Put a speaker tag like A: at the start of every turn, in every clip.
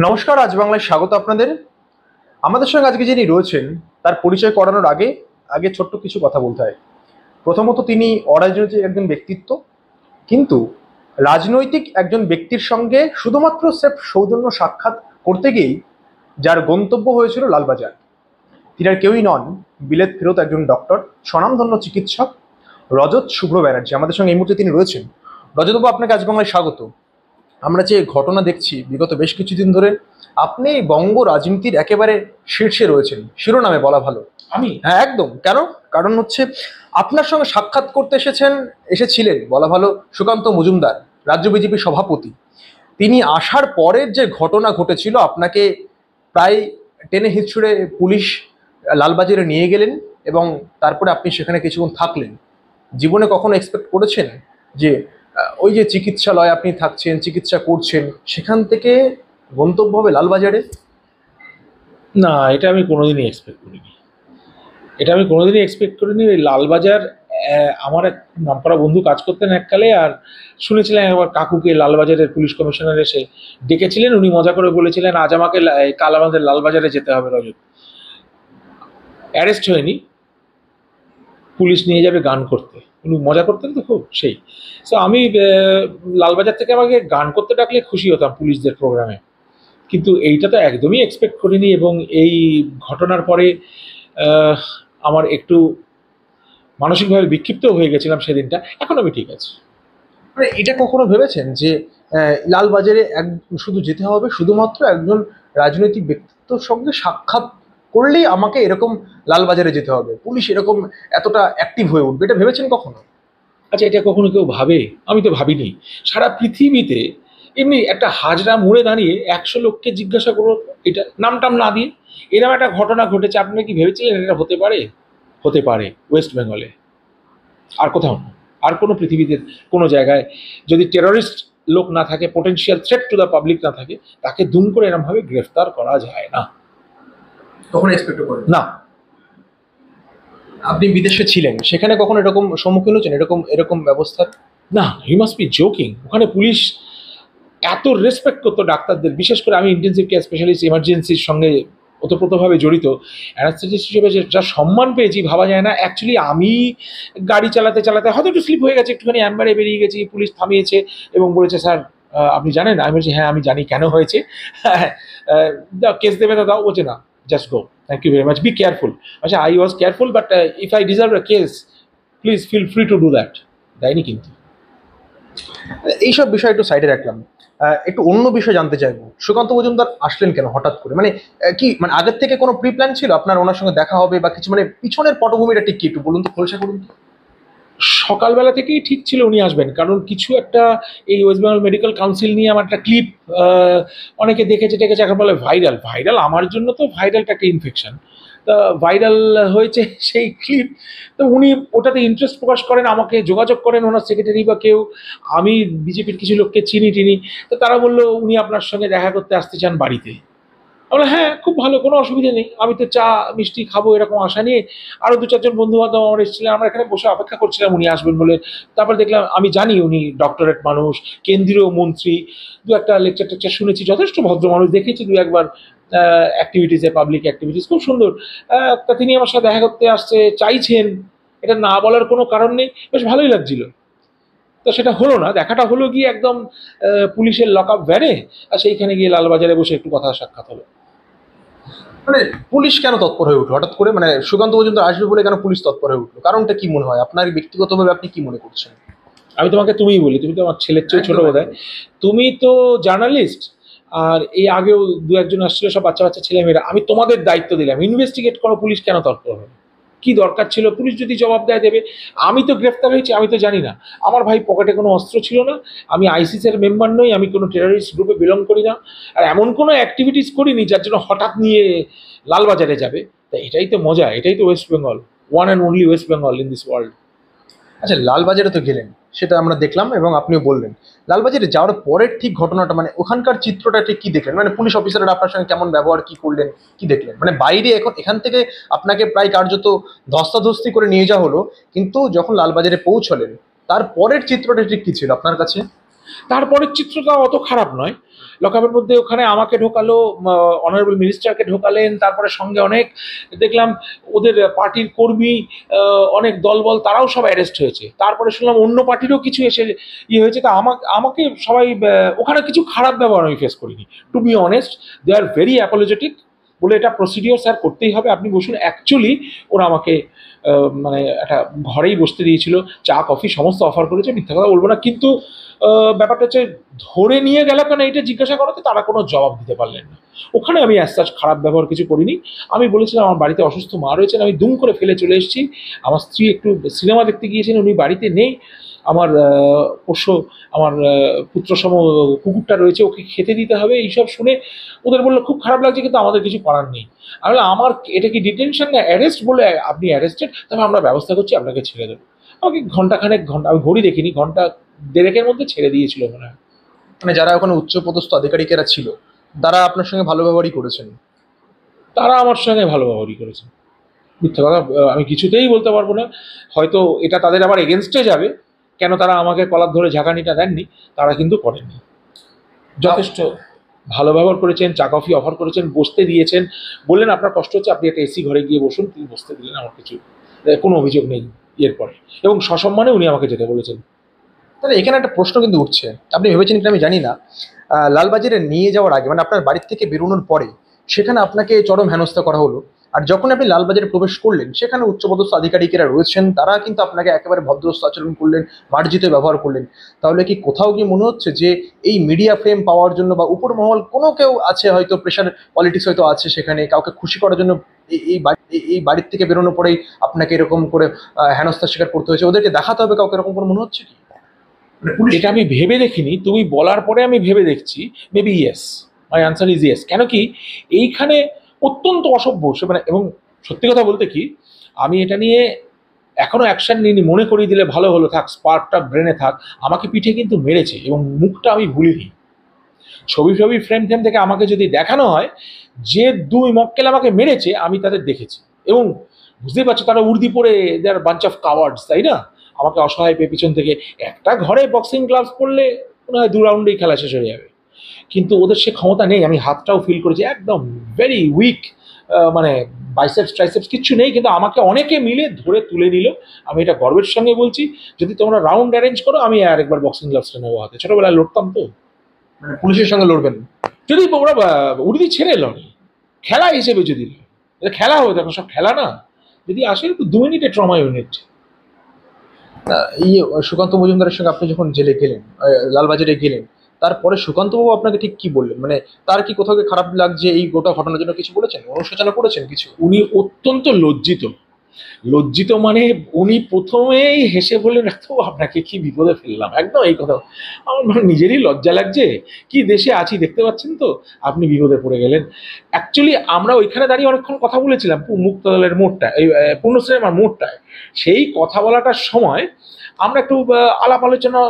A: নমস্কার, আজ বাংলায় স্বাগত আপনাদের। আমাদের সঙ্গে আজকে যিনি রয়েছেন তার পরিচয় করানোর আগে আগে ছোট্ট কিছু কথা বলতে হয়। প্রথমত, তিনি অরাজনৈতিক একজন ব্যক্তিত্ব, কিন্তু রাজনৈতিক একজন ব্যক্তির সঙ্গে শুধুমাত্র স্রেফ সৌজন্য সাক্ষাৎ করতে গিয়েই যার গন্তব্য হয়েছিল লালবাজার, তিনি আর কেউই নন, বিলেত ফেরত একজন ডক্টর, স্বনামধন্য চিকিৎসক রজত শুভ্র ব্যানার্জি। আমাদের সঙ্গে এই মুহূর্তে তিনি রয়েছেন। রজতবাবু, আপনাকে আজ বাংলায় স্বাগত। আমরা যে ঘটনা দেখছি বিগত বেশ কিছুদিন ধরে, আপনি বঙ্গ রাজনীতির একেবারে শীর্ষে রয়েছেন, শিরোনামে বলা ভালো।
B: আমি
A: হ্যাঁ, একদম। কেন? কারণ হচ্ছে আপনার সঙ্গে সাক্ষাৎ করতে এসেছিলেন বলা ভালো সুকান্ত মজুমদার, রাজ্য বিজেপি সভাপতি। তিনি আসার পরের যে ঘটনা ঘটেছিল, আপনাকে প্রায় টেনে হিঁচড়ে পুলিশ লালবাজারে নিয়ে গেলেন এবং তারপরে আপনি সেখানে কিছুক্ষণ থাকলেন। জীবনে কখনো এক্সপেক্ট করেছেন যে ওই যে চিকিৎসালয়ে আপনি থাকছেন, চিকিৎসা করছেন, সেখান থেকে গন্তব্য হবে লালবাজারে?
B: না, এটা আমি কোনোদিনই এক্সপেক্ট করিনি। ওই লালবাজার, আমার এক নামকরা বন্ধু কাজ করতেন এককালে, আর শুনেছিলেন একবার কাকুকে লালবাজারের পুলিশ কমিশনার এসে ডেকেছিলেন। উনি মজা করে বলেছিলেন, আজ আমাকে কাল আমাদের লালবাজারে যেতে হবে রজত। অ্যারেস্ট হয়নি, পুলিশ নিয়ে যাবে গান করতে। উনি মজা করতেন তো খুব, সেই। তো আমি লালবাজার থেকে আমাকে গান করতে ডাকলে খুশি হতাম পুলিশদের প্রোগ্রামে, কিন্তু এইটা তো একদমই এক্সপেক্ট করিনি। এবং এই ঘটনার পরে আমার একটু মানসিকভাবে বিক্ষিপ্ত হয়ে গেছিলাম সেদিনটা। এখন আমি ঠিক আছি।
A: মানে এটা কখনো ভেবেছেন যে লালবাজারে শুধু যেতে হবে শুধুমাত্র একজন রাজনৈতিক ব্যক্তিত্বর সঙ্গে সাক্ষাৎ করলেই আমাকে এরকম লালবাজারে যেতে হবে, পুলিশ এরকম এতটা অ্যাক্টিভ হয়ে উঠবে, এটা ভেবেছেন কখনো?
B: আচ্ছা, এটা কখনো কেউ ভাবে? আমি তো ভাবিনি। সারা পৃথিবীতে এমনি একটা হাজরা মোড়ে দাঁড়িয়ে 100 লোককে জিজ্ঞাসা করো, এটা নামটাম না দিয়ে এরকম একটা ঘটনা ঘটেছে, আপনি কি ভেবেছিলেন এটা হতে পারে? হতে পারে ওয়েস্ট বেঙ্গলে, আর কোথাও না। আর কোনো পৃথিবীতে কোনো জায়গায় যদি টেররিস্ট লোক না থাকে, potential threat to the public না থাকে, তাকে দুম করে এরমভাবে গ্রেফতার করা যায় না।
A: কখনো এক্সপেক্ট করেন
B: না।
A: আপনি বিদেশে ছিলেন, সেখানে কখনো এরকম সম্মুখীন হয়েছেন এরকম এরকম ব্যবস্থার?
B: না, ইউ মাস্ট বি জোকিং। ওখানে পুলিশ এত রেসপেক্ট করতো ডাক্তারদের, বিশেষ করে আমি ইন্টেন্সিভ কেয়ার স্পেশালিস্ট, এমার্জেন্সির সঙ্গে ওতপ্রোতভাবে জড়িত অ্যানাস্থেটিস্ট হিসেবে যা সম্মান পেয়েছি ভাবা যায় না। অ্যাকচুয়ালি আমি গাড়ি চালাতে চালাতে হয়তো একটু স্লিপ হয়ে গেছে, একটুখানি অ্যাম্বারে বেরিয়ে গেছি, পুলিশ থামিয়েছে এবং বলেছে, স্যার আপনি জানেন? আমি বলছি, হ্যাঁ আমি জানি কেন হয়েছে। দাও কেস দেবে, তো দাও। বলছে, না, just go, thank you very much, be careful. আচ্ছা, I was careful, but if I deserve a case, please feel free to do that. দেয়নি কিন্তু।
A: এইসব বিষয় একটু সাইডে রাখলাম, একটু অন্য বিষয় জানতে চাইবো। সুকান্ত মজুমদার আসলেন কেন হঠাৎ করে? মানে কি মানে আগের থেকে কোনো প্রি প্ল্যান ছিল আপনার ওনার সঙ্গে দেখা হবে বা কিছু? মানে পিছনের পটভূমিটা ঠিক কি একটু বলুন তো, খোলসা করুন তো।
B: সকালবেলা থেকেই ঠিক ছিল উনি আসবেন, কারণ কিছু একটা এই ওয়েস্ট বেঙ্গল মেডিকেল কাউন্সিল নিয়ে আমার একটা ক্লিপ অনেকে দেখেছে টেকেছে, এখন বলে ভাইরাল। ভাইরাল আমার জন্য তো ভাইরালটা একটা ইনফেকশন। তা ভাইরাল হয়েছে সেই ক্লিপ, তো উনি ওটাতে ইন্টারেস্ট প্রকাশ করেন, আমাকে যোগাযোগ করেন ওনার সেক্রেটারি বা কেউ। আমি বিজেপির কিছু লোককে চিনি, তো তারা বললো উনি আপনার সঙ্গে দেখা করতে আসতে চান বাড়িতে। আমরা, হ্যাঁ খুব ভালো, কোনো অসুবিধা নেই। আমি তো চা মিষ্টি খাবো এরকম আশা নিয়ে আরও 2-4 জন বন্ধু বান্ধব আমার এসেছিলেন, আমরা এখানে বসে অপেক্ষা করছিলাম উনি আসবেন বলে। তারপর দেখলাম, আমি জানি উনি ডক্টরেট মানুষ, কেন্দ্রীয় মন্ত্রী, দু একটা লেকচার টেকচার শুনেছি, যথেষ্ট ভদ্র মানুষ, দেখেছি দু একবার অ্যাক্টিভিটিসে, পাবলিক অ্যাক্টিভিটিস খুব সুন্দর। তা তিনি আমার সাথে দেখা করতে আসতে চাইছেন, এটা না বলার কোনো কারণ নেই, বেশ ভালোই লাগছিল। তো সেটা হলো না, দেখাটা হলো গিয়ে একদম পুলিশের লক আপ ভ্যানে, আর সেইখানে গিয়ে লালবাজারে বসে একটু কথা সাক্ষাৎ হলো।
A: মানে পুলিশ কেন তৎপর হয়ে উঠলো হঠাৎ করে? মানে সুকান্ত মজুমদার আসবে বলে কেন পুলিশ তৎপর হয়ে উঠলো? কারণটা কি মনে হয় আপনার ব্যক্তিগতভাবে, আপনি কি মনে করছেন?
B: আমি তোমাকে তুমিই বলি, তুমি তো আমার ছেলের চেয়ে ছোট বোধ হয়। তুমি তো জার্নালিস্ট, আর এই আগেও 2-1 জন আসছিল, সব বাচ্চা বাচ্চা ছেলেমেয়েরা। আমি তোমাদের দায়িত্ব দিলাম, ইনভেস্টিগেট করো, পুলিশ কেন তৎপর হবে? কি দরকার ছিল? পুলিশ যদি জবাব দেবে। আমি তো গ্রেফতার হয়েছি, আমি তো জানি না। আমার ভাই পকেটে কোনো অস্ত্র ছিল না, আমি আইসিসের মেম্বার নই, আমি কোনো টেররিস্ট গ্রুপে বিলং করি না, আর এমন কোনো অ্যাক্টিভিটিস করিনি যার জন্য হঠাৎ নিয়ে লালবাজারে যাবে। তা এটাই তো মজা, এটাই তো West Bengal, one and only West Bengal in this world.
A: আচ্ছা, লালবাজারে তো গেলেন, সেটা আমরা দেখলাম এবং আপনিও বললেন। লালবাজারে যাওয়ার পরের ঠিক ঘটনাটা, মানে ওখানকার চিত্রটা ঠিক কি দেখলেন? মানে পুলিশ অফিসাররা আপনার সঙ্গে কেমন ব্যবহার, কি করলেন, কি দেখলেন? মানে বাইরে এখন এখান থেকে আপনাকে প্রায় কার্যত ধস্তাধস্তি করে নিয়ে যাওয়া হলো, কিন্তু যখন লালবাজারে পৌঁছলেন তার পরের চিত্রটা ঠিক কি ছিল আপনার কাছে?
B: তারপরের চিত্রটা অত খারাপ নয়। লকআপের মধ্যে ওখানে আমাকে ঢোকালো, অনারেবল মিনিস্টারকে ঢোকালেন, তারপরে সঙ্গে অনেক দেখলাম ওদের পার্টির কর্মী, অনেক দলবল, তারাও সব অ্যারেস্ট হয়েছে। তারপরে শুনলাম অন্য পার্টিরও কিছু এসে ইয়ে হয়েছে। তা আমাকে সবাই ওখানে কিছু খারাপ ব্যবহার আমি ফেস করিনি, to be honest. They are very apologetic, বলে এটা প্রসিডিওর স্যার, করতেই হবে, আপনি বসুন। অ্যাকচুয়ালি ওরা আমাকে মানে একটা ঘরেই বসতে দিয়েছিল, চা কফি সমস্ত অফার করেছে, মিথ্যা কথা বলবো না। কিন্তু ব্যাপারটা হচ্ছে ধরে নিয়ে গেল কেন এটা জিজ্ঞাসা করাতে তারা কোনো জবাব দিতে পারলেন না। ওখানে আমি অ্যাজ সাচ খারাপ ব্যবহার কিছু করিনি। আমি বলেছিলাম আমার বাড়িতে অসুস্থ মা রয়েছেন, আমি দুম করে ফেলে চলে এসেছি। আমার স্ত্রী একটু সিনেমা দেখতে গিয়েছেন, উনি বাড়িতে নেই। আমার পোষ্য, আমার পুত্রসম কুকুরটা রয়েছে, ওকে খেতে দিতে হবে। এইসব শুনে ওদের বললো খুব খারাপ লাগছে, কিন্তু আমাদের কিছু করার নেই। আমি বললাম আমার এটা কি ডিটেনশন না অ্যারেস্ট? বলে আপনি অ্যারেস্টেড, তবে আমরা ব্যবস্থা করছি, আপনাকে ছেড়ে দেবো। আমাকে ঘন্টাখানেক, আমি ঘড়ি দেখিনি, ঘন্টা দেড়েকের মধ্যে ছেড়ে দিয়েছিল মনে হয়।
A: মানে যারা ওখানে উচ্চপদস্থ আধিকারিকেরা ছিল তারা আপনার সঙ্গে ভালো ব্যবহারই করেছেন?
B: তারা আমার সঙ্গে ভালো ব্যবহারই করেছে। মিথ্যা কথা আমি কিছুতেই বলতে পারবো না। হয়তো এটা তাদের আবার এগেনস্টে যাবে, কেন তারা আমাকে কলার ধরে ঝাঁকানিটা দেননি, তারা কিন্তু করেননি। যথেষ্ট ভালো ব্যবহার করেছেন, চা কফি অফার করেছেন, বসতে দিয়েছেন। বললেন আপনার কষ্ট হচ্ছে, আপনি একটা এসি ঘরে গিয়ে বসুন, তিনি বসতে দিলেন। আমার কিছু কোনো অভিযোগ নেই এরপরে, এবং সসম্মানে উনি আমাকে যেতে বলেছেন।
A: তাহলে এখানে একটা প্রশ্ন কিন্তু উঠছে, আপনি ভেবেছেন কিনা আমি জানি না, লালবাজারে নিয়ে যাওয়ার আগে মানে আপনার বাড়ি থেকে বেরোনোর পরে সেখানে আপনাকে চরম হেনস্থা করা হলো, আর যখন আপনি লালবাজারে প্রবেশ করলেন সেখানে উচ্চপদস্থ আধিকারিকেরা রয়েছেন, তারা কিন্তু আপনাকে একেবারে ভদ্রস্থ আচরণ করলেন, মার্জিত ব্যবহার করলেন। তাহলে কি কোথাও কি মনে হচ্ছে যে এই মিডিয়া ফ্রেম পাওয়ার জন্য বা উপর মহল কোনো কেউ আছে, হয়তো প্রেশার পলিটিক্স হয়তো আছে সেখানে, কাউকে খুশি করার জন্য এই বাড়ির থেকে বেরোনোর পরেই আপনাকে এরকম করে হেনস্থার শিকার করতে হয়েছে? ওদেরকে দেখাতে হবে কাউকে, এরকম করে মনে হচ্ছে কি?
B: এটা আমি ভেবে দেখিনি, তুমি বলার পরে আমি ভেবে দেখছি। Maybe yes, my answer is yes. কেন কি এইখানে অত্যন্ত অসভ্য মানে, এবং সত্যি কথা বলতে কি আমি এটা নিয়ে এখনো অ্যাকশন নিইনি, মনে করিয়ে দিলে ভালো হলো, থাক স্পার্কটা ব্রেনে থাক। আমাকে পিঠে কিন্তু মেরেছে এবং মুখটা আমি ভুলিনি। ছবি ফ্রেম থেকে আমাকে যদি দেখানো হয় যে দুই মক্কেল আমাকে মেরেছে, আমি তাদের দেখেছি, এবং বুঝতেই পারছো তারা উর্দি পরে, দে আর বাঞ্চ অফ কাওয়ার্ডস, তাই না? আমাকে অসহায় পেয়ে পিছন থেকে, একটা ঘরে বক্সিং গ্লাভস পরলে মনে হয় 2 রাউন্ডেই খেলা শেষ হয়ে যাবে, কিন্তু ওদের সে ক্ষমতা নেই। আমি হাতটাও ফিল করেছি, একদম ভেরি উইক, মানে বাইসেপস ট্রাইসেপস কিচ্ছু নেই, কিন্তু আমাকে অনেকে মিলে ধরে তুলে নিল। আমি এটা গর্বের সঙ্গে বলছি, যদি তোমরা রাউন্ড অ্যারেঞ্জ করো আমি আর একবার বক্সিং গ্লাভসটা নেবো হাতে। ছোটবেলায় লড়তাম তো।
A: পুলিশের সঙ্গে লড়বেন?
B: যদি ওরা উর্দি ছেড়ে লড়ে, খেলা হিসেবে যদি লড়ে, এটা খেলা হবে, দেখো সব খেলা না। যদি আসে তো 2 মিনিটে ট্রমা ইউনিট।
A: এই সুকান্ত মজুমদারের সঙ্গে আপনি যখন জেলে গেলেন, লালবাজারে গেলেন, তারপরে সুকান্তবাবু আপনাকে ঠিক কি বললেন? মানে তার কি কোথাও খারাপ লাগছে এই গোটা ঘটনার জন্য কিছু বলেছেন, অনুশোচনা করেছেন কিছু?
B: উনি অত্যন্ত লজ্জিত। লজ্জিত মানে উনি প্রথমেই হেসে বললেন, এত আপনাকে কি বিপদে ফেললাম, একদম এই কথা। আমার মানে নিজেরই লজ্জা লাগছে, কি দেশে আছি দেখতে পাচ্ছেন তো, আপনি বিপদে পড়ে গেলেন। অ্যাকচুয়ালি আমরা ওইখানে দাঁড়িয়ে অনেকক্ষণ কথা বলেছিলাম মুক্তদলের মোড়টা, এই পূর্ণ সিনেমার মোড়টায়। সেই কথা বলাটার সময় আমরা একটু আলাপ আলোচনা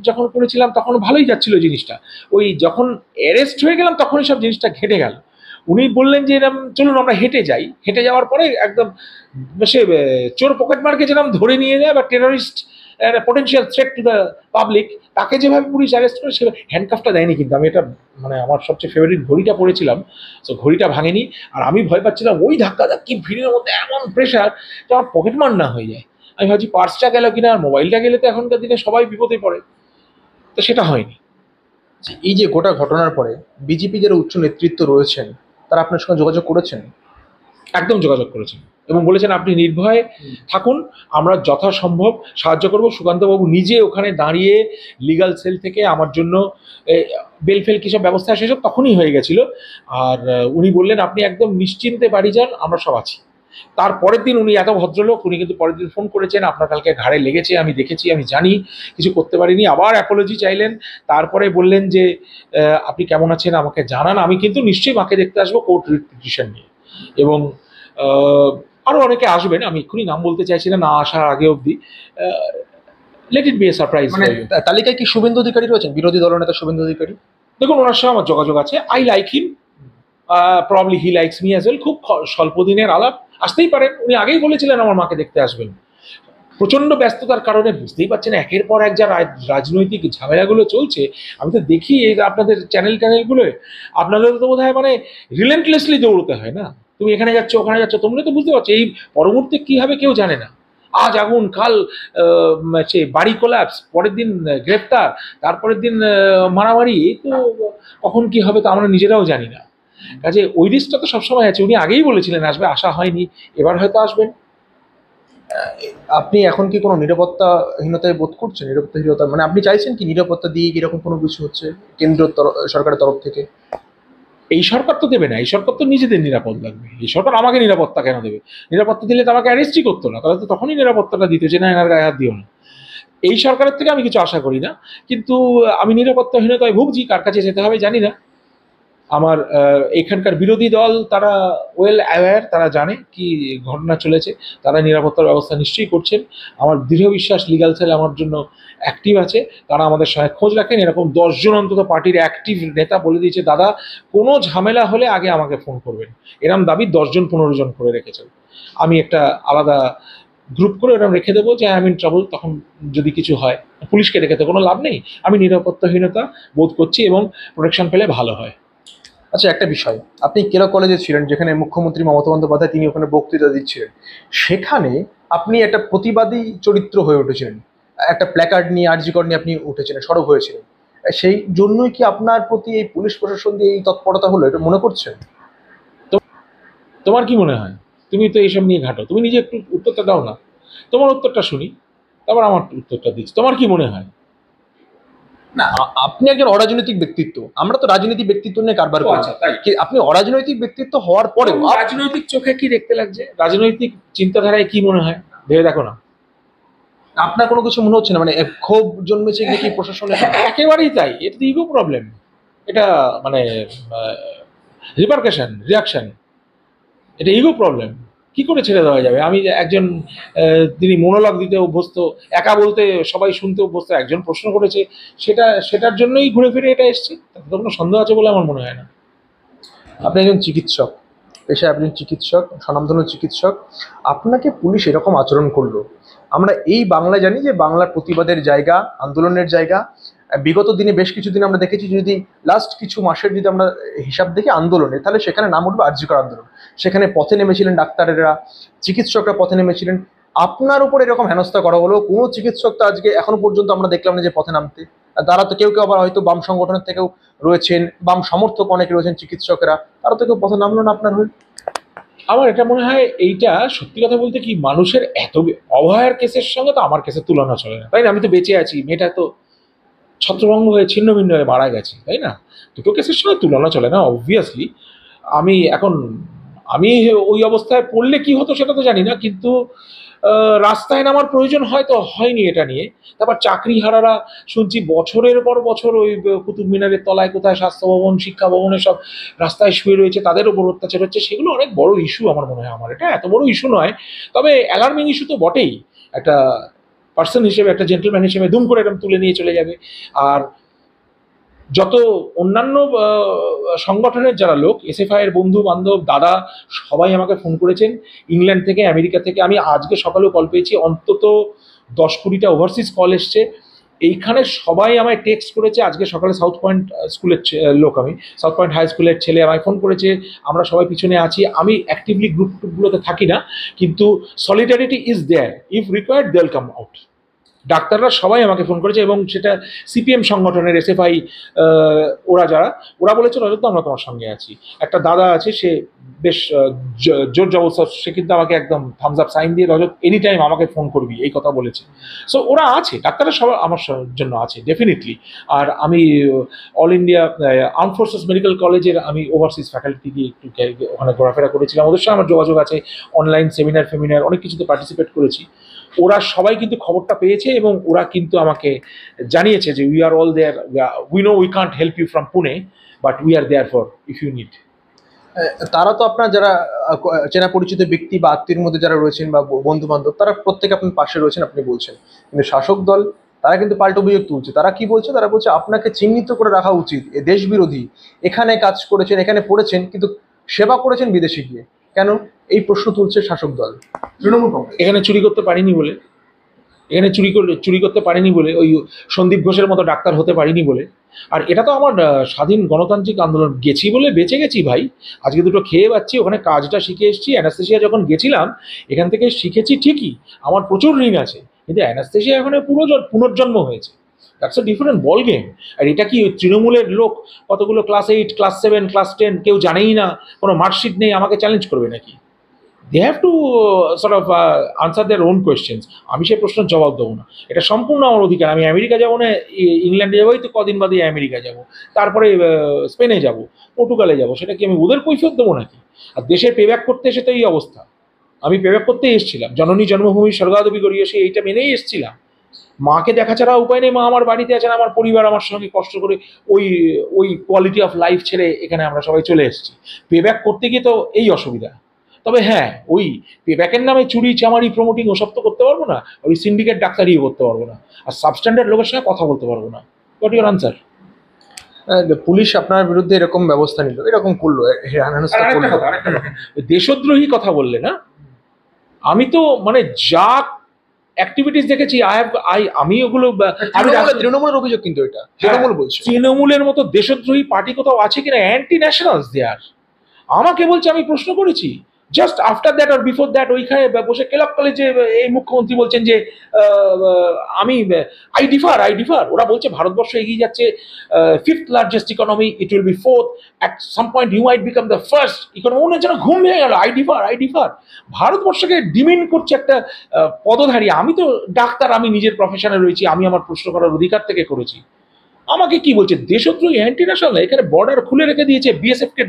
B: যখন করেছিলাম তখন ভালোই যাচ্ছিল জিনিসটা। ওই যখন অ্যারেস্ট হয়ে গেলাম তখনই সব জিনিসটা ঘেটে গেল। উনি বললেন যে এরকম চলুন আমরা হেঁটে যাই। হেঁটে যাওয়ার পরে একদম সে চোর পকেট মারকে যেরকম ধরে নিয়ে যায়, বা terrorist potential threat to the public, তাকে যেভাবে পুলিশ অ্যারেস্ট করে, সে হ্যান্ডকাফটা দেয়নি। কিন্তু আমি এটা মানে আমার সবচেয়ে ফেভারিট ঘড়িটা পড়েছিলাম, তো ঘড়িটা ভাঙেনি। আর আমি ভয় পাচ্ছিলাম ওই ধাক্কা ধাক্কি ভিড়ের মধ্যে এমন প্রেশার যে আমার পকেট মার না হয়ে যায়। আমি ভাবছি পার্সটা গেল কিনা, আর মোবাইলটা গেলে তো এখনকার দিনে সবাই বিপদে পড়ে, তো সেটা হয়নি।
A: এই যে গোটা ঘটনার পরে বিজেপি যারা উচ্চ নেতৃত্ব রয়েছেন তারা আপনার সঙ্গে যোগাযোগ করেছেন?
B: একদম যোগাযোগ করেছেন এবং বলেছেন আপনি নির্ভয়ে থাকুন, আমরা যথাসম্ভব সাহায্য করব। সুকান্তবাবু নিজে ওখানে দাঁড়িয়ে লিগাল সেল থেকে আমার জন্য বেলফেল কিসব ব্যবস্থা সেসব তখনই হয়ে গেছিল। আর উনি বললেন আপনি একদম নিশ্চিন্তে বাড়ি যান, আমরা সব আছি। তারপরের দিন উনি এত ভদ্রলোক, উনি কিন্তু পরের দিন ফোন করেছেন, আপনার কালকে ঘাড়ে লেগেছে, আমি দেখেছি, আমি জানি, কিছু করতে পারিনি। আবার অ্যাপোলজি চাইলেন, তারপরে বললেন যে আপনি কেমন আছেন আমাকে জানান, আমি কিন্তু নিশ্চয়ই মাকে দেখতে আসবো কোর্ট পিটিশন নিয়ে। এবং আরও অনেকে আসবেন, আমি এক্ষুনি নাম বলতে চাইছি না, না আসার আগে অবধি। Let it B A surprise.
A: মানে তালিকায় কি শুভেন্দু অধিকারী রয়েছেন, বিরোধী দলনেতা শুভেন্দু অধিকারী?
B: দেখুন ওনার সঙ্গে আমার যোগাযোগ আছে, I like him, probably he likes me as well. খুব স্বল্প দিনের আলাপ, আসতেই পারেন। উনি আগেই বলেছিলেন আমার মাকে দেখতে আসবেন। প্রচণ্ড ব্যস্ততার কারণে বুঝতেই পারছেন একের পর এক যা রাজনৈতিক ঝামেলাগুলো চলছে। আমি তো দেখি এই আপনাদের চ্যানেলগুলোয়, আপনাদের তো বোধ হয় মানে রিলেন্টলেসলি দৌড়তে হয় না, তুমি এখানে যাচ্ছ ওখানে যাচ্ছ, তোমরা তো বুঝতে পারছো এই পরবর্তী কী হবে কেউ জানে না। আজ আগুন, কাল সে বাড়ি কোলাপস, পরের দিন গ্রেপ্তার, তারপরের দিন মারামারি, তো কখন কি হবে তো আমরা নিজেরাও জানি না। কাজে ওই রিস্কটা তো সবসময় আছে। উনি আগেই বলেছিলেন আসবে, আসা হয়নি, এবার হয়তো আসবেন।
A: আপনি এখন কি কোনো নিরাপত্তাহীনতায় বোধ করছেন? নিরাপত্তাহীনতা মানে আপনি চাইছেন কি নিরাপত্তা দিয়ে কি এরকম কোনো কিছু হচ্ছে কেন্দ্রীয় সরকারের তরফ থেকে?
B: এই সরকার তো দেবে না, এই সরকার তো নিজেদের নিরাপদ লাগবে। এই সরকার আমাকে নিরাপত্তা কেন দেবে? নিরাপত্তা দিলে তো আমাকে অ্যারেস্টই করতো না, তাহলে তো তখনই নিরাপত্তাটা দিত যে না এনার গায়ে হাত দিও না। এই সরকারের থেকে আমি কিছু আশা করি না, কিন্তু আমি নিরাপত্তাহীনতায় ভুগছি, কার কাছে যেতে হবে জানি না। আমার এখানকার বিরোধী দল তারা ওয়েল অ্যাওয়্যার, তারা জানে কি ঘটনা চলেছে, তারা নিরাপত্তার ব্যবস্থা নিশ্চয়ই করছেন। আমার দৃঢ় বিশ্বাস লিগ্যাল সেল আমার জন্য অ্যাক্টিভ আছে, তারা আমাদের সঙ্গে খোঁজ রাখেন। এরকম 10 জন অন্তত পার্টির অ্যাক্টিভ নেতা বলে দিয়েছে দাদা কোনো ঝামেলা হলে আগে আমাকে ফোন করবেন, এরম দাবি 10 জন 15 জন করে রেখেছেন। আমি একটা আলাদা গ্রুপ করে এরকম রেখে দেবো যে আই এম ইন ট্রাবল, তখন যদি কিছু হয়। পুলিশকে রেখে তো কোনো লাভ নেই, আমি নিরাপত্তাহীনতা বোধ করছি এবং প্রোটেকশন পেলে ভালো হয়।
A: আচ্ছা, একটা বিষয়, আপনি কেরো কলেজে ছিলেন যেখানে মুখ্যমন্ত্রী মমতা বন্দ্যোপাধ্যায় তিনি ওখানে বক্তৃতা দিচ্ছিলেন, সেখানে আপনি একটা প্রতিবাদী চরিত্র হয়ে উঠেছিলেন, একটা প্ল্যাকার্ড নিয়ে আরজি কর নিয়ে আপনি উঠেছিলেন, সরব হয়েছিলেন। সেই জন্যই কি আপনার প্রতি এই পুলিশ প্রশাসন দিয়ে এই তৎপরতা হলো, এটা মনে করছেন?
B: তোমার কি মনে হয়? তুমি তো এইসব নিয়ে ঘাটো, তুমি নিজে একটু উত্তরটা দাও না। তোমার উত্তরটা শুনি, তারপর আমার উত্তরটা দিচ্ছি। তোমার কি মনে হয়?
A: না, আপনি একজন অরাজনৈতিক ব্যক্তিত্ব, আমরা তো রাজনৈতিক ব্যক্তিত্ব নিয়ে কারবার
B: ও
A: করি।
B: আচ্ছা, তাই।
A: আপনি অরাজনৈতিক ব্যক্তিত্ব হওয়ার পরেও
B: রাজনৈতিক চোখে কি দেখতে লাগছে? রাজনৈতিক চিন্তাধারায় কি মনে হয় ভেবে দেখো না।
A: আপনার কোনো কিছু মনে হচ্ছে না, মানে ক্ষোভ জন্মেছে নাকি প্রশাসনের?
B: একেবারেই তাই, এটা তো ইগো প্রবলেম। এটা মানে রিয়াকশন, এটা ইগো প্রবলেম। কি করে ছেড়ে দেওয়া যাবে? আমি যে একজন তিনি মনোলগ দিতে অভ্যস্ত, একা বলতে সবাই শুনতে অভ্যস্ত, একজন প্রশ্ন করেছে, সেটার জন্যই ঘুরে ফিরে এটা এসছে, তাতে তো কোনো সন্দেহ আছে বলে আমার মনে হয় না।
A: আপনি একজন চিকিৎসক, পেশায় আপনি চিকিৎসক, স্বনামধন্য চিকিৎসক, আপনাকে পুলিশ এরকম আচরণ করলো। আমরা এই বাংলায় জানি যে বাংলার প্রতিবাদের জায়গা, আন্দোলনের জায়গা। বিগত দিনে বেশ কিছুদিন আমরা দেখেছি, যদি লাস্ট কিছু মাসের যদি আমরা হিসাব দেখি আন্দোলনে, তাহলে সেখানে নাম উঠবে আর জি কর আন্দোলন। সেখানে পথে নেমেছিলেন ডাক্তারেরা, চিকিৎসকরা পথে নেমেছিলেন। আপনার উপর এরকম হেনস্থা করা হলো, কোনো চিকিৎসক তো আজকে এখনো পর্যন্ত আমরা দেখলাম না যে পথে নামতে। তারা তো কেউ কেউ আবার হয়তো বাম সংগঠনের থেকেও রয়েছেন, বাম সমর্থক অনেকে রয়েছেন চিকিৎসকেরা, তারা তো কেউ পথে নামলো না আপনার হয়ে।
B: আমার এটা মনে হয় এইটা সত্যি কথা বলতে কি, মানুষের এত অভয়ার কেসের সঙ্গে তো আমার কেসের তুলনা চলে না, তাই না? আমি তো বেঁচে আছি, মেয়েটা তো ছত্রভঙ্গ হয়ে ছিন্ন ভিন্ন হয়ে মারা গেছে, তাই না? দুটো কেসের সঙ্গে তুলনা চলে না অবভিয়াসলি। আমি এখন আমি ওই অবস্থায় পড়লে কি হতো সেটা তো জানি না, কিন্তু রাস্তায় নামার প্রয়োজন হয়তো হয়নি এটা নিয়ে। তারপর চাকরিহারারা শুনছি বছরের পর বছর ওই কুতুব মিনারের তলায় কোথায় স্বাস্থ্য ভবন, শিক্ষা ভবনে সব রাস্তায় শুয়ে রয়েছে, তাদের উপর অত্যাচার হচ্ছে, সেগুলো অনেক বড় ইস্যু আমার মনে হয়। আমার এটা এত বড় ইস্যু নয়, তবে অ্যালার্মিং ইস্যু তো বটেই। একটা পার্সন হিসেবে, একটা জেন্টলম্যান হিসেবে দুম করে এরকম তুলে নিয়ে চলে যাবে। আর যত অন্যান্য সংগঠনের যারা লোক, এসএফআই এর বন্ধু বান্ধব দাদা, সবাই আমাকে ফোন করেছেন ইংল্যান্ড থেকে, আমেরিকা থেকে। আমি আজকে সকালেও কল পেয়েছি, অন্তত 10-20টা ওভারসিজ কল এসছে। এইখানে সবাই আমায় টেক্সট করেছে। আজকে সকালে সাউথ পয়েন্ট স্কুলের লোক, আমি সাউথ পয়েন্ট হাই স্কুলের ছেলে আমায় ফোন করেছে, আমরা সবাই পিছনে আছি। আমি অ্যাক্টিভলি গ্রুপগুলোতে থাকি না, কিন্তু solidarity is there, if required they will come out. ডাক্তাররা সবাই আমাকে ফোন করেছে, এবং সেটা সিপিএম সংগঠনের এসএফআই ওরা বলেছে রজত আমরা তোমার সঙ্গে আছি। একটা দাদা আছে, সে বেশ জোর জবরদস্ত, সে কিন্তু আমাকে একদম থামস আপ সাইন দিয়ে রজত এনি টাইম আমাকে ফোন করবি এই কথা বলেছে। সো ওরা আছে, ডাক্তাররা সবাই আমার জন্য আছে ডেফিনেটলি। আর আমি all India arm forces medical কলেজের আমি ওভারসিজ ফ্যাকাল্টি দিয়ে একটু ওখানে ঘোরাফেরা করেছিলাম, ওদের সঙ্গে আমার যোগাযোগ আছে। অনলাইন সেমিনার অনেক কিছুতে পার্টিসিপেট করেছি। ওরা সবাই কিন্তু খবরটা পেয়েছে, এবং ওরা কিন্তু আমাকে জানিয়েছে যে we are all there, we know we can't help you from Pune, but we are there for if you need.
A: তারা তো আপনার যারা চেনা পরিচিত ব্যক্তি বা আত্মীয়ের মধ্যে যারা রয়েছেন বা বন্ধু বান্ধব, তারা প্রত্যেকে আপনার পাশে রয়েছেন আপনি বলছেন, কিন্তু শাসক দল তারা কিন্তু পাল্টা অভিযোগ তুলছে। তারা কি বলছে? তারা বলছে আপনাকে চিহ্নিত করে রাখা উচিত, এ দেশ বিরোধী, এখানে কাজ করেছেন, এখানে পড়েছেন, কিন্তু সেবা করেছেন বিদেশে গিয়ে। কেন এই প্রশ্ন তুলছে শাসক দল, তৃণমূল কংগ্রেস।
B: এখানে চুরি করতে পারিনি বলে, এখানে চুরি করতে পারিনি বলে, ওই সন্দীপ ঘোষের মতো ডাক্তার হতে পারিনি বলে। আর এটা তো আমার স্বাধীন গণতান্ত্রিক আন্দোলন, গেছি বলে বেঁচে গেছি ভাই। আজকে দুটো খেয়ে পাচ্ছি, ওখানে কাজটা শিখে এসেছি। অ্যানাস্থেসিয়া যখন গেছিলাম এখান থেকে শিখেছি ঠিকই, আমার প্রচুর ঋণ আছে, কিন্তু অ্যানাস্থেসিয়া এখানে পুনর্জন্ম হয়েছে। That's a different ball game. আর এটা কি তৃণমূলের লোক কতগুলো ক্লাস 8, ক্লাস 7, ক্লাস 10 কেউ জানেই না, কোনো মার্কশিট নেই, আমাকে চ্যালেঞ্জ করবে নাকি? They have to sort of answer their own questions. আমি সেই প্রশ্নের জবাব দেবো না, এটা সম্পূর্ণ আমার অধিকার। আমি আমেরিকা যাবো না, ইংল্যান্ডে যাবোই তো কদিন বাদে আমেরিকা যাব, তারপরে স্পেনে যাব, পর্তুগালে যাব, সেটা কি আমি ওদের কৈফিয়ত দেবো নাকি? আর দেশের পেব্যাক করতে এসে তো এই অবস্থা। আমি পেব্যাক করতেই এসেছিলাম, জননী জন্মভূমি স্বর্গাদবি করিয়ে সে এইটা মেনেই এসেছিলাম। মাকে দেখা ছাড়া উপায় নেই, মা আমার বাড়িতে আছেন, আমার পরিবার আমার সঙ্গে কষ্ট করে ওই ওই কোয়ালিটি অফ লাইফ ছেড়ে এখানে আমরা সবাই চলে এসেছি। পেব্যাক করতে গিয়ে তো এই অসুবিধা। তবে হ্যাঁ, ওই পেব্যাকের নামে চুরি চামারি প্রমোটিং ওসব তো করতে পারবো না, ওই সিন্ডিকেট ডাক্তারিও করতে পারবো না, আর সাবস্ট্যান্ডার্ড লোকের সঙ্গে কথা বলতে পারবো না। What your answer?
A: পুলিশ আপনার বিরুদ্ধে এরকম ব্যবস্থা নিল, এরকম করলো, হেনস্থা করলো।
B: দেশদ্রোহী কথা বললে না, আমি তো মানে যা অ্যাক্টিভিটিস দেখেছি আমি ওগুলো
A: তৃণমূলের অভিযোগ, কিন্তু এটা তৃণমূল বলছে।
B: তৃণমূলের মতো দেশদ্রোহী পার্টি কোথাও আছে কিনা? Anti nationals there. আমাকে বলছে, আমি প্রশ্ন করেছি জাস্ট আফটার দ্যাট আর বিফোর দ্যাট, ওইখানে বসে কেলক কলেজে এই মুখ্যমন্ত্রী বলছেন যে আমি আই ডিফার। ওরা বলছে ভারতবর্ষ এগিয়ে যাচ্ছে, 5th largest economy, it will be 4th, at some point you might become the first economy. ওনার যেন ঘুম ভেঙে গেল। I differ. ভারতবর্ষকে ডিমিন করছে একটা পদধারী। আমি তো ডাক্তার, আমি নিজের প্রফেশনে রয়েছি, আমি আমার প্রশ্ন করার অধিকার থেকে করেছি। আমাকে কি বলছে দেশদ্রোহী, অ্যান্টি ন্যাশনাল? এখানে বর্ডার খুলে রেখে দিয়েছে, বিএসএফকে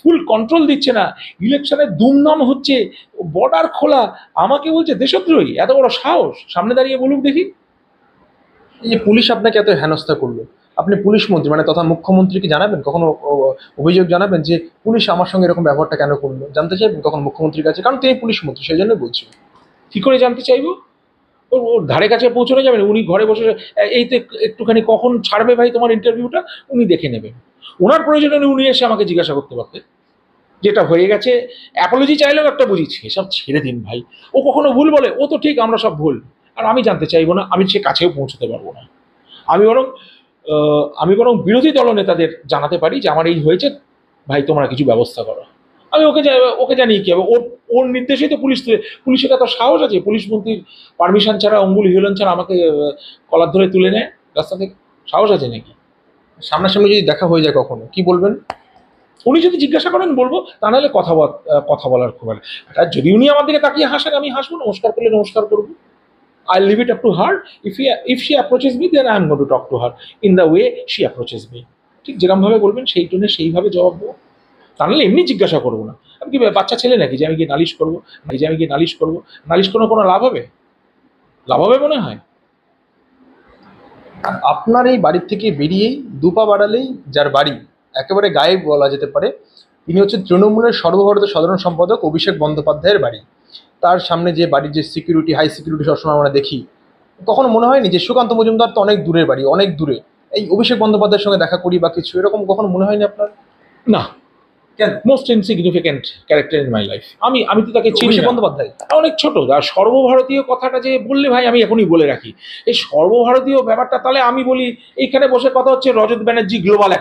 B: ফুল কন্ট্রোল দিচ্ছে না, ইলেকশনের দুমদাম হচ্ছে, বর্ডার খোলা, আমাকে বলছে দেশদ্রোহী? এত বড় সাহস! সামনে দাঁড়িয়ে বলুক দেখি।
A: এই যে পুলিশ আপনাকে এত হেনস্থা করলো, আপনি পুলিশ মন্ত্রী মানে তথা মুখ্যমন্ত্রীকে জানাবেন, কখনো অভিযোগ জানাবেন যে পুলিশ আমার সঙ্গে এরকম ব্যবহারটা কেন করলো? জানতে চাইবেন তখন মুখ্যমন্ত্রীর কাছে, কারণ তিনি পুলিশ মন্ত্রী, সেই জন্য বলছি।
B: কি করে জানতে চাইবো? ওর ধারে কাছে পৌঁছানো যাবে না? উনি ঘরে বসে এই তো একটুখানি কখন ছাড়বে ভাই তোমার ইন্টারভিউটা, উনি দেখে নেবেন। ওনার প্রয়োজনে উনি এসে আমাকে জিজ্ঞাসা করতে পারতেন। যেটা হয়ে গেছে, অ্যাপোলজি চাইলেও একটা বুঝিয়েছি, এসব ছেড়ে দিন ভাই। ও কখনো ভুল বলে? ও তো ঠিক, আমরা সব ভুল। আর আমি জানতে চাইবো না, আমি সে কাছেও পৌঁছতে পারবো না। আমি বরং বিরোধী দলনেতাদের জানাতে পারি যে আমার এই হয়েছে, ভাই তোমরা কিছু ব্যবস্থা করো। আমি ওকে জানিয়ে কি হবে? ওর নির্দেশেই তো পুলিশের এত সাহস আছে, পুলিশ মন্ত্রীর পারমিশন ছাড়া, অঙ্গুল হিলন ছাড়া আমাকে কলার ধরে তুলে নেয় রাস্তা থেকে? সাহস আছে নাকি?
A: সামনাসামনি যদি দেখা হয়ে যায় কখনো, কি বলবেন?
B: উনি যদি জিজ্ঞাসা করেন বলবো, তা নাহলে কথা বলার খুব আর যদি উনি আমার দিকে তাকিয়ে হাসেন, আমি হাসবো, নমস্কার করলে নমস্কার করবো। I leave it up to her. If she approaches me, then I'm going to talk to her in the way she approaches me. ঠিক যেরকম ভাবে বলবেন সেই টোনে সেইভাবে জবাব দেবো। তা নাহলে এমনি জিজ্ঞাসা করবো না। আমি কি বাচ্চা ছেলে নাকি যে আমি গিয়ে নালিশ করবো? নালিশ কোনো লাভ হবে? মনে হয়?
A: আপনার এই বাড়ির থেকে বেরিয়েই দুপা বাড়ালেই যার বাড়ি, একেবারে গায়ে বলা যেতে পারে, তিনি হচ্ছে তৃণমূলের সর্বভারতীয় সাধারণ সম্পাদক অভিষেক বন্দ্যোপাধ্যায়ের বাড়ি। তার সামনে যে বাড়ির যে সিকিউরিটি, হাই সিকিউরিটি সবসময় আমরা দেখি, কখনো মনে হয়নি যে সুকান্ত মজুমদার তো অনেক দূরের বাড়ি, অনেক দূরে, এই অভিষেক বন্দ্যোপাধ্যায়ের সঙ্গে দেখা করি বা কিছু, এরকম কখনো মনে হয়নি আপনার?
B: না। কেন? Most insignificant character in my life. আমি তো তাকে চিনি।
A: অভিষেক বন্দ্যোপাধ্যায়
B: অনেক ছোট। আর সর্বভারতীয় কথাটা যে বললে ভাই, আমি এখনই বলে রাখি, এই সর্বভারতীয় ব্যাপারটা তাহলে আমি বলি, এইখানে বসে কথা হচ্ছে Rajat Banerjee Global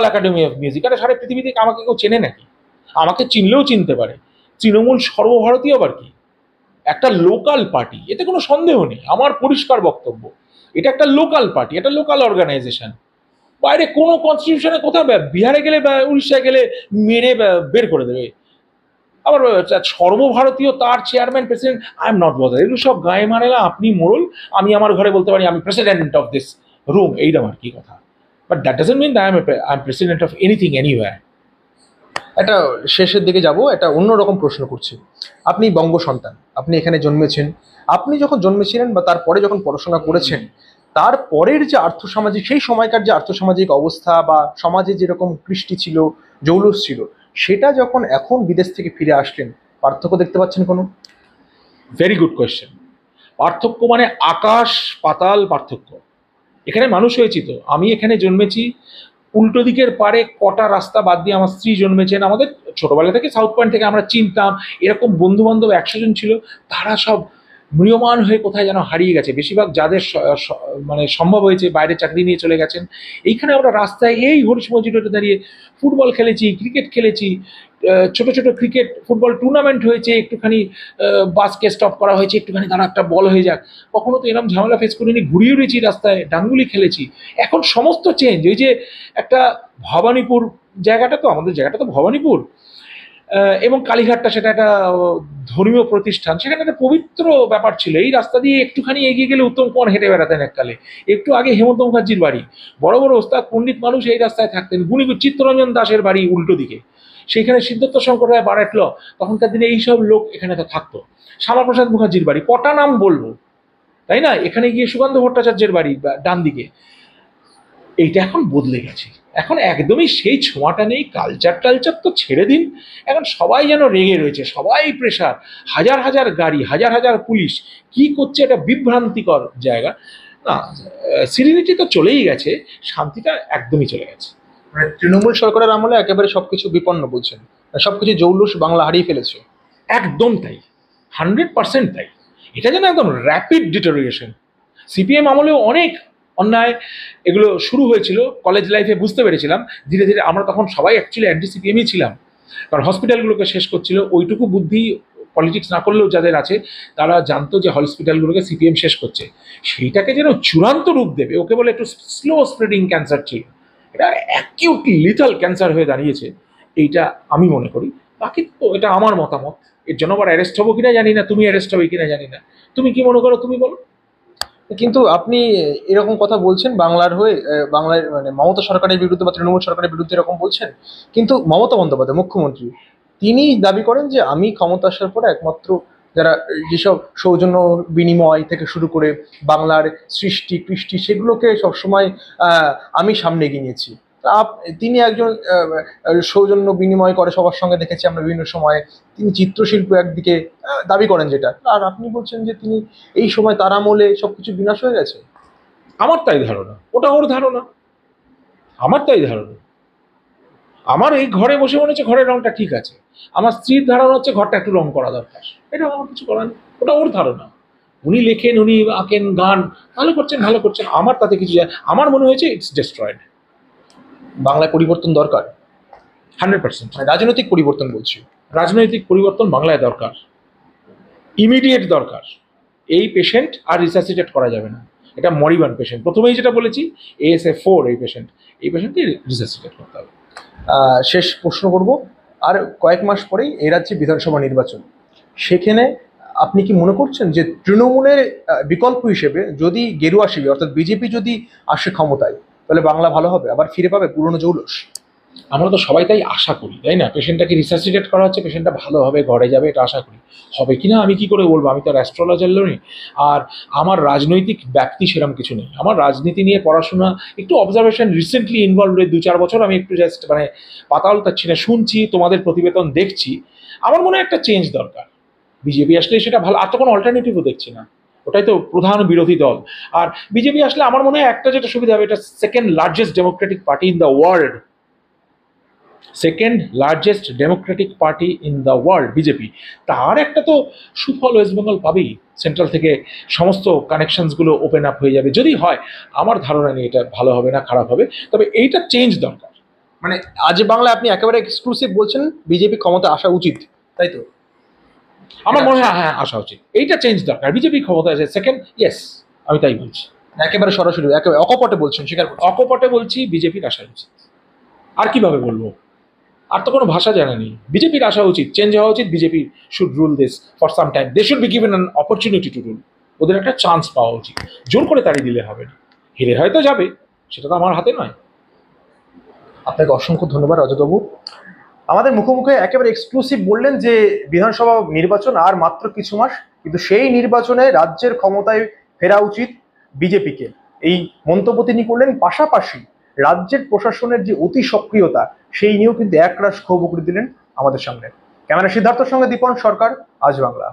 B: Academy of Music. আরে সারা পৃথিবী থেকে আমাকে কেউ চেনে নাকি? আমাকে চিনলেও চিনতে পারে। তৃণমূল সর্বভারতীয় আবার কি? একটা লোকাল পার্টি, এতে কোনো সন্দেহ নেই। আমার পরিষ্কার বক্তব্য, এটা একটা লোকাল পার্টি, একটা লোকাল অর্গানাইজেশন। বাইরে কোনো কনস্টিটিউশনে কোথাও বিহারে গেলে বা উড়িষ্যায় গেলে মেরে বের করে দেবে। আবার সর্বভারতীয়, তার chairman, president, I am not bother. এগুলো সব গায়ে মানে না। আপনি মোড়ল, আমি আমার ঘরে বলতে পারি আমি প্রেসিডেন্ট অফ দিস রুম, এইরকম আর কি কথা। But that doesn't mean that I am president of anything anywhere.
A: একটা শেষের দিকে যাব, একটা অন্যরকম প্রশ্ন করছি। আপনি বঙ্গ সন্তান, আপনি এখানে জন্মেছেন। আপনি যখন জন্মেছিলেন বা তারপরে যখন পড়াশোনা করেছেন, তারপরের যে আর্থসামাজিক, সেই সময়কার যে আর্থসামাজিক অবস্থা বা সমাজে যেরকম কৃষ্টি ছিল, জৌলুস ছিল, সেটা যখন এখন বিদেশ থেকে ফিরে আসলেন, পার্থক্য দেখতে পাচ্ছেন কোনো?
B: Very good question. পার্থক্য মানে আকাশ পাতাল পার্থক্য। এখানে মানুষ হয়েছি তো, আমি এখানে জন্মেছি, উল্টো দিকের পারে কটা রাস্তা বাদ দিয়ে আমার স্ত্রী জন্মেছেন, আমাদের ছোটবেলা থেকে সাউথ পয়েন্ট থেকে আমরা চিনতাম, এরকম বন্ধু বান্ধব 100 জন ছিল, তারা সব ম্রিয়মাণ হয়ে কোথায় যেন হারিয়ে গেছে। বেশিরভাগ যাদের মানে সম্ভব হয়েছে বাইরে চাকরি নিয়ে চলে গেছেন। এইখানে আমরা রাস্তায় এই হরিশ মজিটোতে দাঁড়িয়ে ফুটবল খেলেছি, ক্রিকেট খেলেছি, ছোট ছোট ক্রিকেট ফুটবল টুর্নামেন্ট হয়েছে, একটুখানি বাসকে স্টপ করা হয়েছে, একটুখানি দাঁড়া একটা বল হয়ে যাক, কখনো তো এরকম ঝামেলা ফেস করিনি, ঘুরিয়ে উড়েছি রাস্তায়, ডাঙ্গুলি খেলেছি। এখন সমস্ত চেঞ্জ। ওই যে একটা ভবানীপুর জায়গাটা, তো আমাদের জায়গাটা তো ভবানীপুর, এবং কালীঘাটটা সেটা একটা ধর্মীয় প্রতিষ্ঠান, সেখানে একটা পবিত্র ব্যাপার ছিল। এই রাস্তা দিয়ে একটুখানি এগিয়ে গেলে উত্তম কুমার হেঁটে বেড়াতেন এককালে, একটু আগে হেমন্ত মুখার্জির বাড়ি, বড় বড় ওস্তাদ পণ্ডিত মানুষ এই রাস্তায় থাকতেন, চিত্তরঞ্জন দাসের বাড়ি উল্টো দিকে, সেইখানে সিদ্ধার্থ শঙ্কর রায় বাড়াটলো, তখনকার দিনে এইসব লোক এখানে তো থাকতো। শ্যামাপ্রসাদ মুখার্জির বাড়ি, কটা নাম বলবো, তাই না? এখানে গিয়ে সুকান্ত ভট্টাচার্যের বাড়ি ডান দিকে। এইটা এখন বদলে গেছে, এখন একদমই সেই ছোঁয়াটা নেই। কালচার টালচার তো ছেড়ে দিন, এখন সবাই যেন রেগে রয়েছে, সবাই প্রেশার, হাজার হাজার গাড়ি, হাজার হাজার পুলিশ, কি করছে, এটা বিভ্রান্তিকর জায়গা। না, সিরিনিটি তো চলেই গেছে, শান্তিটা একদমই চলে গেছে।
A: মানে তৃণমূল সরকারের আমলে একেবারে সবকিছু বিপন্ন বলছেন, সবকিছু জৌলুস বাংলা হারিয়ে ফেলেছে।
B: একদম তাই, 100% তাই। এটা যেন একদম র্যাপিড ডিটোরিয়েশন। সিপিএম আমলেও অনেক অন্যায় এগুলো শুরু হয়েছিল, কলেজ লাইফে বুঝতে পেরেছিলাম ধীরে ধীরে। আমরা তখন সবাই অ্যাকচুয়ালি অ্যান্টি সিপিএমই ছিলাম, কারণ হসপিটালগুলোকে শেষ করছিল। ওইটুকু বুদ্ধি পলিটিক্স না করলেও যাদের আছে, তারা জানতো যে হসপিটালগুলোকে সিপিএম শেষ করছে। সেইটাকে যেন চূড়ান্ত রূপ দেবে, ওকে বলে একটু স্লো স্প্রেডিং ক্যান্সার ছিল, এটা অ্যাকিউট লিথাল ক্যান্সার হয়ে দাঁড়িয়েছে, এইটা আমি মনে করি। বাকি তো এটা আমার মতামত, এর জন্য আবার অ্যারেস্ট হবো কিনা জানি না, তুমি অ্যারেস্ট হবে কিনা জানি না। তুমি কি মনে করো, তুমি বলো।
A: কিন্তু আপনি এরকম কথা বলছেন বাংলার হয়ে, বাংলার মানে মমতা সরকারের বিরুদ্ধে বা তৃণমূল সরকারের বিরুদ্ধে এরকম বলছেন, কিন্তু মমতা বন্দ্যোপাধ্যায় মুখ্যমন্ত্রী তিনি দাবি করেন যে আমি ক্ষমতা আসার পরে একমাত্র যারা যেসব সৌজন্য বিনিময় থেকে শুরু করে বাংলার সৃষ্টি কৃষ্টি সেগুলোকে সবসময় আমি সামনে এগিয়ে নিয়েছি। তা তিনি একজন সৌজন্য বিনিময় করে সবার সঙ্গে দেখেছি আমরা বিভিন্ন সময়ে। তিনি চিত্রশিল্প একদিকে দাবি করেন যেটা, আর আপনি বলছেন যে তিনি এই সময় তার আমলে সবকিছু বিনাশ হয়ে গেছে।
B: আমার তাই ধারণা, ওটা ওর ধারণা, আমার তাই ধারণা। আমার এই ঘরে বসে মনে হচ্ছে ঘরের রংটা ঠিক আছে, আমার স্ত্রীর ধারণা হচ্ছে ঘরটা একটু রং করা দরকার। এটা আমার কিছু করার নেই, ওটা ওর ধারণা। উনি লেখেন, উনি আঁকেন, গান ভালো করছেন, ভালো করছেন, আমার তাতে কিছু যায়। আমার মনে হয়েছে ইটস ডেস্ট্রয়েড।
A: বাংলায় পরিবর্তন দরকার,
B: 100%।
A: রাজনৈতিক পরিবর্তন বলছি।
B: রাজনৈতিক পরিবর্তন বাংলায় দরকার, ইমিডিয়েট দরকার। এই পেশেন্ট আর রিসাসিটেট করা যাবে না, এটা মরিবান পেশেন্ট। প্রথমেই যেটা বলেছি, ASA4 এই পেশেন্টকে রিসাসিটেট করতে হবে।
A: শেষ প্রশ্ন করব, আর কয়েক মাস পরেই এই রাজ্যে বিধানসভা নির্বাচন, সেখানে আপনি কি মনে করছেন যে তৃণমূলের বিকল্প হিসেবে যদি গেরুয়া শিবির অর্থাৎ বিজেপি যদি আসে ক্ষমতায়, তাহলে বাংলা ভালো হবে, আবার ফিরে পাবে পুরনো জৌলুস?
B: আমরা তো সবাই তাই আশা করি, তাই না? পেশেন্টটাকে রিসাসিটেট করা হচ্ছে, পেশেন্টটা ভালো হবে, ঘরে যাবে, এটা আশা করি। হবে কিনা আমি কি করে বলবো, আমি তো অ্যাস্ট্রোলজার নই। আর আমার রাজনৈতিক ব্যক্তি সেরকম কিছু নেই, আমার রাজনীতি নিয়ে পড়াশোনা, একটু অবজারভেশন, রিসেন্টলি ইনভলভ হয়ে 2-4 বছর আমি একটু জাস্ট মানে পাতাল তাচ্ছি না, শুনছি, তোমাদের প্রতিবেদন দেখছি। আমার মনে হয় একটা চেঞ্জ দরকার। বিজেপি আসলে সেটা ভালো, আর তো কোনো অল্টারনেটিভও দেখছি না, ওটাই তো প্রধান বিরোধী দল। আর বিজেপি আসলে আমার মনে হয় একটা যেটা সুবিধা হবে, এটা second largest Democratic party in the world, second largest Democratic party in the world BJP. তার একটা তো সুফল ওয়েস্ট বেঙ্গল পাবেই, সেন্ট্রাল থেকে সমস্ত কানেকশনসগুলো ওপেন আপ হয়ে যাবে যদি হয়। আমার ধারণা নেই এটা ভালো হবে না খারাপ হবে, তবে এইটা চেঞ্জ দরকার।
A: মানে আজ বাংলায় আপনি একেবারে এক্সক্লুসিভ বলছেন বিজেপি ক্ষমতা আসা উচিত, তাই তো?
B: আমার মনে হয় হ্যাঁ, আসা উচিত, এইটা চেঞ্জ দরকার। বিজেপি ক্ষমতা আছে সেকেন্ড, ইয়েস, আমি তাই বলছি।
A: একেবারে সরাসরি একেবারে অকপটে বলছেন, স্বীকার করছি।
B: অকপটে বলছি বিজেপির আসা উচিত, আর কিভাবে বলবো, আর তো কোনো ভাষা জানা নেই। বিজেপির আসা উচিত, চেঞ্জ হওয়া উচিত, BJP should rule this for some time, they should be given an opportunity to rule. ওদের একটা চান্স পাওয়া উচিত, জোর করে তাড়িয়ে দিলে হবে না। হেরে হয়তো যাবে, সেটা তো আমার হাতে নয়।
A: আপনাকে অসংখ্য ধন্যবাদ রজতবাবু, আমাদের মুখোমুখি একেবারে এক্সক্লুসিভ বললেন যে বিধানসভা নির্বাচন আর মাত্র কিছু মাস, কিন্তু সেই নির্বাচনে রাজ্যের ক্ষমতায় ফেরা উচিত বিজেপিকে, এই মন্তব্য তিনি করলেন। পাশাপাশি রাজ্যের প্রশাসনের যে অতি সক্রিয়তা সেই নিয়েও কিন্তু একরাশ ক্ষোভ উগড়ে দিলেন আমাদের সামনে। ক্যামেরা সিদ্ধার্থর সঙ্গে দীপন সরকার, আজ বাংলা।